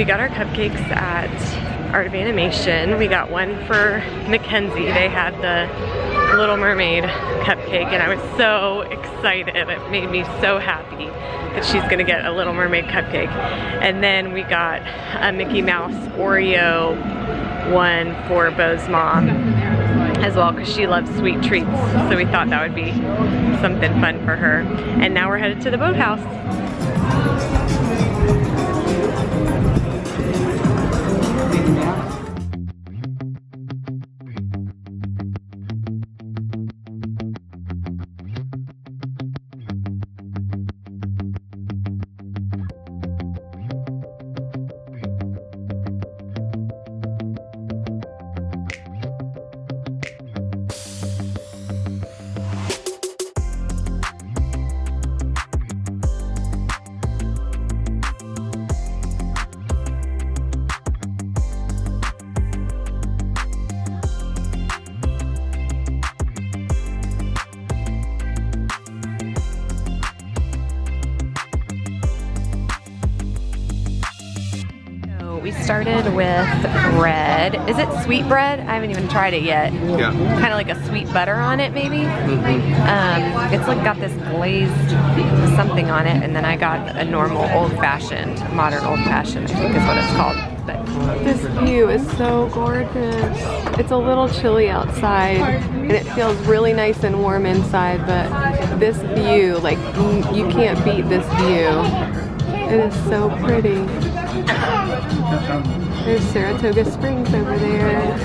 We got our cupcakes at Art of Animation. We got one for Mackenzie. They had the Little Mermaid cupcake and I was so excited. It made me so happy that she's gonna get a Little Mermaid cupcake. And then we got a Mickey Mouse Oreo one for Bo's mom as well, because she loves sweet treats. So we thought that would be something fun for her. And now we're headed to the Boathouse. We started with bread. Is it sweet bread? I haven't even tried it yet. Yeah. Kind of like a sweet butter on it, maybe. It's like got this glazed something on it, and then I got a normal old-fashioned, modern old-fashioned, I think is what it's called. But this view is so gorgeous. It's a little chilly outside, and it feels really nice and warm inside. But this view, like you can't beat this view. It is so pretty. There's Saratoga Springs over there.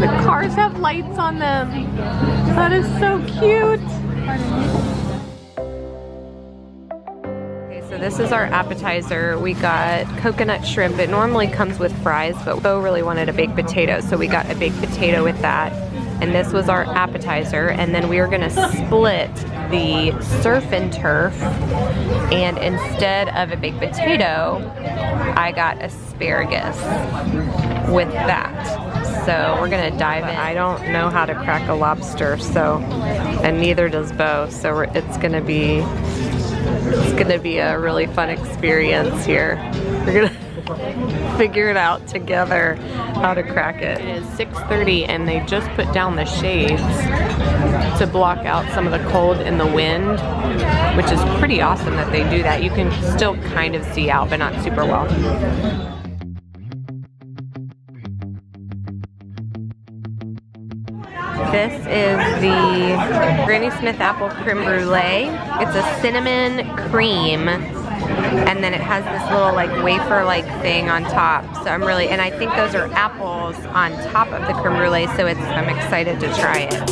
The cars have lights on them. That is so cute. Okay, so this is our appetizer. We got coconut shrimp. It normally comes with fries, but Bo really wanted a baked potato, so we got a baked potato with that. And this was our appetizer, and then we were gonna split the surf and turf, and instead of a baked potato, I got asparagus with that. So we're gonna dive in. I don't know how to crack a lobster, so, and neither does Bo, so it's gonna be a really fun experience here. We're gonna figure it out together how to crack it. It is 6:30 and they just put down the shades to block out some of the cold and the wind, which is pretty awesome that they do that. You can still kind of see out, but not super well. This is the Granny Smith apple creme brulee. It's a cinnamon cream, and then it has this little like wafer-like thing on top. So and I think those are apples on top of the creme brulee, so I'm excited to try it.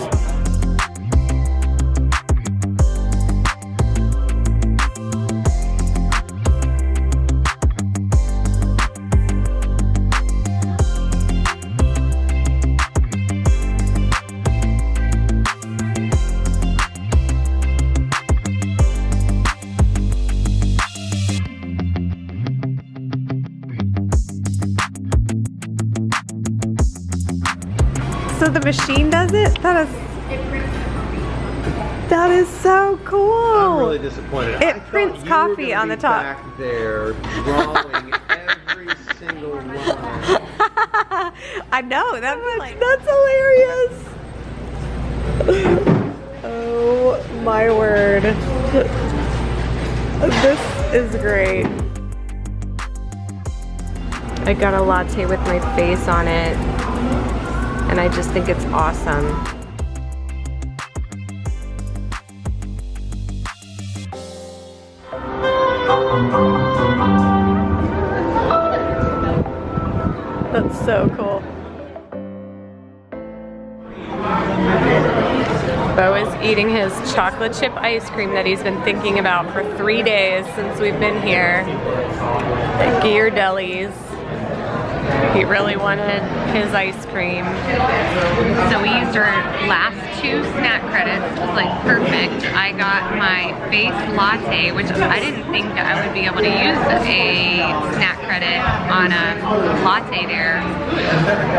So the machine does it? That is so cool. I'm really disappointed. It prints coffee on the top. Back there, drawing every single line. I know, that's hilarious. Oh my word. This is great. I got a latte with my face on it, and I just think it's awesome. That's so cool. Bo is eating his chocolate chip ice cream that he's been thinking about for 3 days since we've been here at Ghirardelli's. He really wanted his ice cream. So we used our last 2 snack credits. It was like perfect. I got my face latte, which I didn't think I would be able to use a snack credit on a latte there.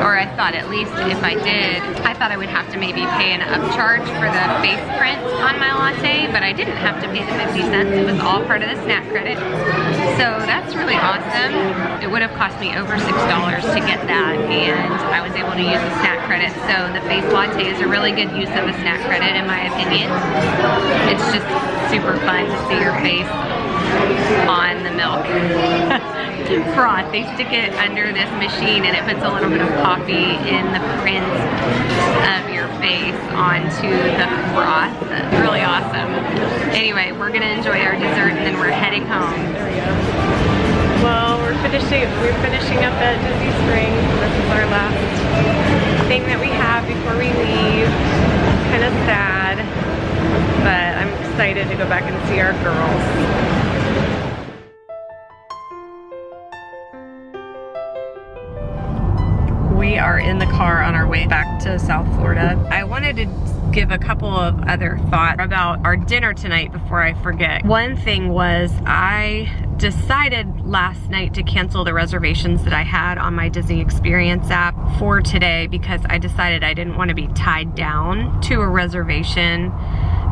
Or I thought at least if I did, I thought I would have to maybe pay an upcharge for the face print on my latte, but I didn't have to pay the 50 cents. It was all part of the snack credit. So that's really awesome. It would have cost me over $6 to get that, and I was able to use the snack credit. So the face latte is a really good use of a snack credit in my opinion. It's just super fun to see your face on the milk. Froth, they stick it under this machine and it puts a little bit of coffee in the print of your face onto the froth. That's really awesome. Anyway, we're gonna enjoy our dessert and then we're heading home. Well, we're finishing up at Disney Springs. This is our last thing that we have before we leave. Kind of sad, but I'm excited to go back and see our girls. We are in the car on our way back to South Florida. I wanted to give a couple of other thoughts about our dinner tonight before I forget. One thing was I decided last night to cancel the reservations that I had on my Disney Experience app for today because I decided I didn't want to be tied down to a reservation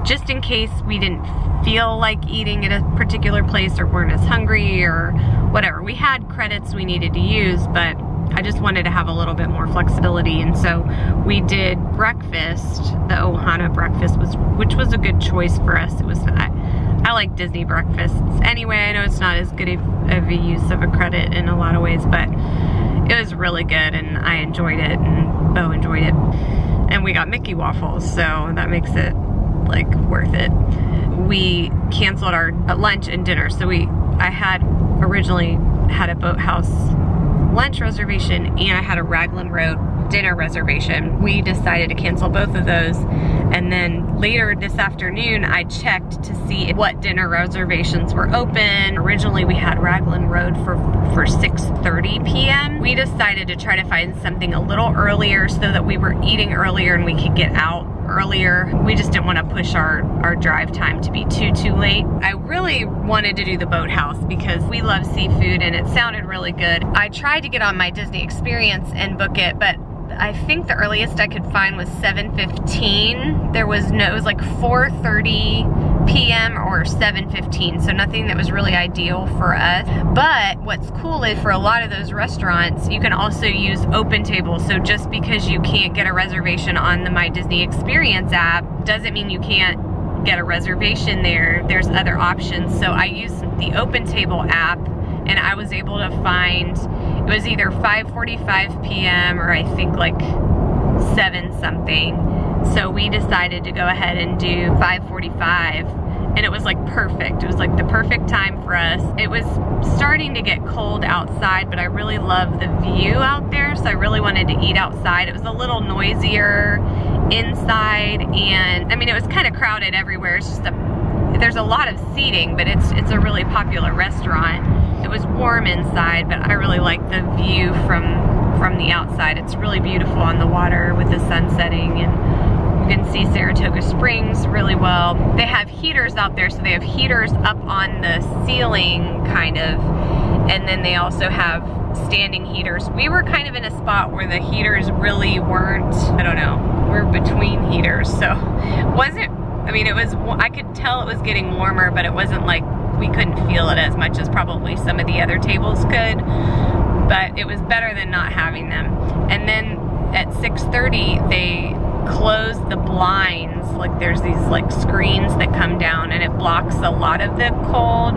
just in case we didn't feel like eating at a particular place or weren't as hungry or whatever. We had credits we needed to use, but I just wanted to have a little bit more flexibility, and so we did breakfast, the Ohana breakfast, which was a good choice for us. It was I like Disney breakfasts anyway. I know it's not as good of a use of a credit in a lot of ways, but it was really good and I enjoyed it and Bo enjoyed it. And we got Mickey waffles, so that makes it like worth it. We canceled our lunch and dinner, so I had originally had a Boathouse lunch reservation and I had a Raglan Road dinner reservation. We decided to cancel both of those, and then later this afternoon I checked to see what dinner reservations were open. Originally we had Raglan Road for 6:30 p.m. We decided to try to find something a little earlier so that we were eating earlier and we could get out earlier. We just didn't want to push our drive time to be too late. I really wanted to do the Boathouse because we love seafood and it sounded really good. I tried to get on my Disney Experience and book it, but I think the earliest I could find was 7:15. It was like 4:30 p.m. or 7:15, so nothing that was really ideal for us. But what's cool is for a lot of those restaurants, you can also use open tables. So just because you can't get a reservation on the My Disney Experience app doesn't mean you can't get a reservation there. There's other options. So I used the Open Table app and I was able to find, it was either 5:45 p.m. or I think like 7 something. So we decided to go ahead and do 5:45 and it was like perfect. It was like the perfect time for us. It was starting to get cold outside, but I really love the view out there, so I really wanted to eat outside. It was a little noisier inside, and I mean it was kind of crowded everywhere. It's just there's a lot of seating, but it's a really popular restaurant. It was warm inside, but I really like the view from the outside. It's really beautiful on the water with the sun setting, and you can see Saratoga Springs really well. They have heaters out there, so they have heaters up on the ceiling kind of, and then they also have standing heaters. We were kind of in a spot where the heaters really weren't, I don't know, we're between heaters, so I mean, I could tell it was getting warmer, but it wasn't like we couldn't feel it as much as probably some of the other tables could, but it was better than not having them. And then at 6:30, they close the blinds. Like there's these like screens that come down and it blocks a lot of the cold.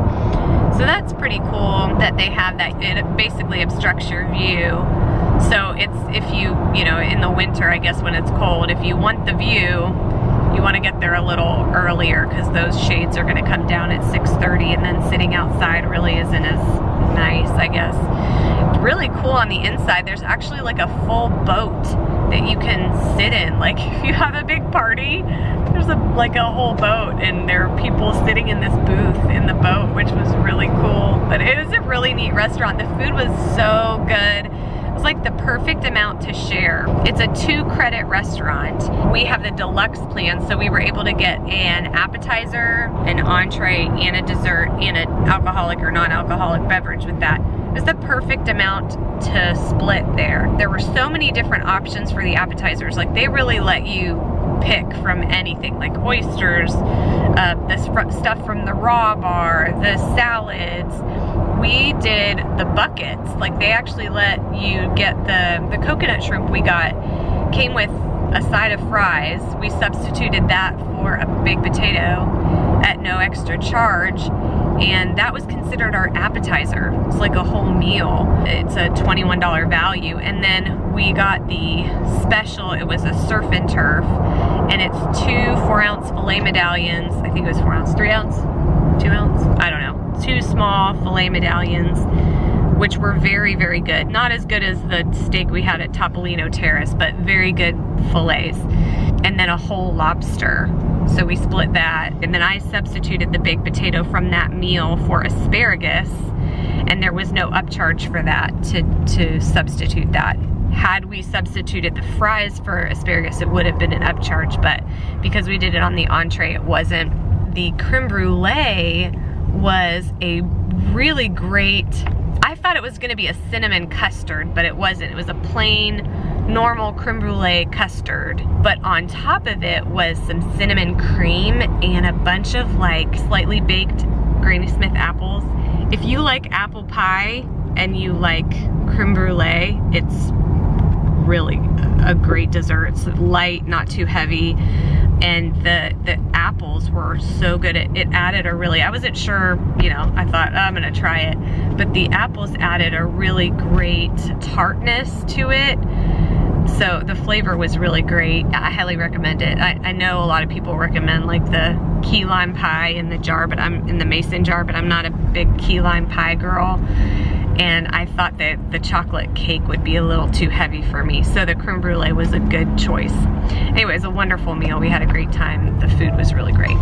So that's pretty cool that they have that. It basically obstructs your view. So it's, if you know, in the winter, I guess when it's cold, if you want the view, you want to get there a little earlier because those shades are going to come down at 6:30, and then sitting outside really isn't as nice, I guess. Really cool on the inside, there's actually like a full boat that you can sit in. Like if you have a big party, there's like a whole boat and there are people sitting in this booth in the boat, which was really cool. But it was a really neat restaurant. The food was so good. It was like the perfect amount to share. It's a 2-credit restaurant. We have the deluxe plan, so we were able to get an appetizer, an entree, and a dessert, and an alcoholic or non-alcoholic beverage with that. It was the perfect amount to split there. There were so many different options for the appetizers. Like, they really let you pick from anything, like oysters, the stuff from the raw bar, the salads. We did the buckets. Like, they actually let you get the coconut shrimp we got came with a side of fries. We substituted that for a big potato at no extra charge, and that was considered our appetizer. It's like a whole meal. It's a $21 value. And then we got the special, it was a surf and turf, and it's 2 4-ounce filet medallions. I think it was 4 ounce, 3 ounce, 2 ounce, I don't know. 2 small filet medallions, which were very, very good. Not as good as the steak we had at Topolino Terrace, but very good fillets. And then a whole lobster. So we split that. And then I substituted the baked potato from that meal for asparagus. And there was no upcharge for that to substitute that. Had we substituted the fries for asparagus, it would have been an upcharge, but because we did it on the entree, it wasn't. The creme brulee was a really great, I thought it was gonna be a cinnamon custard, but it wasn't. It was a plain, normal creme brulee custard, but on top of it was some cinnamon cream and a bunch of like slightly baked Granny Smith apples. If you like apple pie and you like creme brulee, it's really a great dessert. It's light, not too heavy, and the apples were so good. It added a really, I wasn't sure, you know, I thought, oh, I'm gonna try it, but the apples added a really great tartness to it. So the flavor was really great. I highly recommend it. I know a lot of people recommend like the key lime pie in the jar, but I'm in the mason jar, but I'm not a big key lime pie girl. And I thought that the chocolate cake would be a little too heavy for me. So the creme brulee was a good choice. Anyways, a wonderful meal. We had a great time. The food was really great.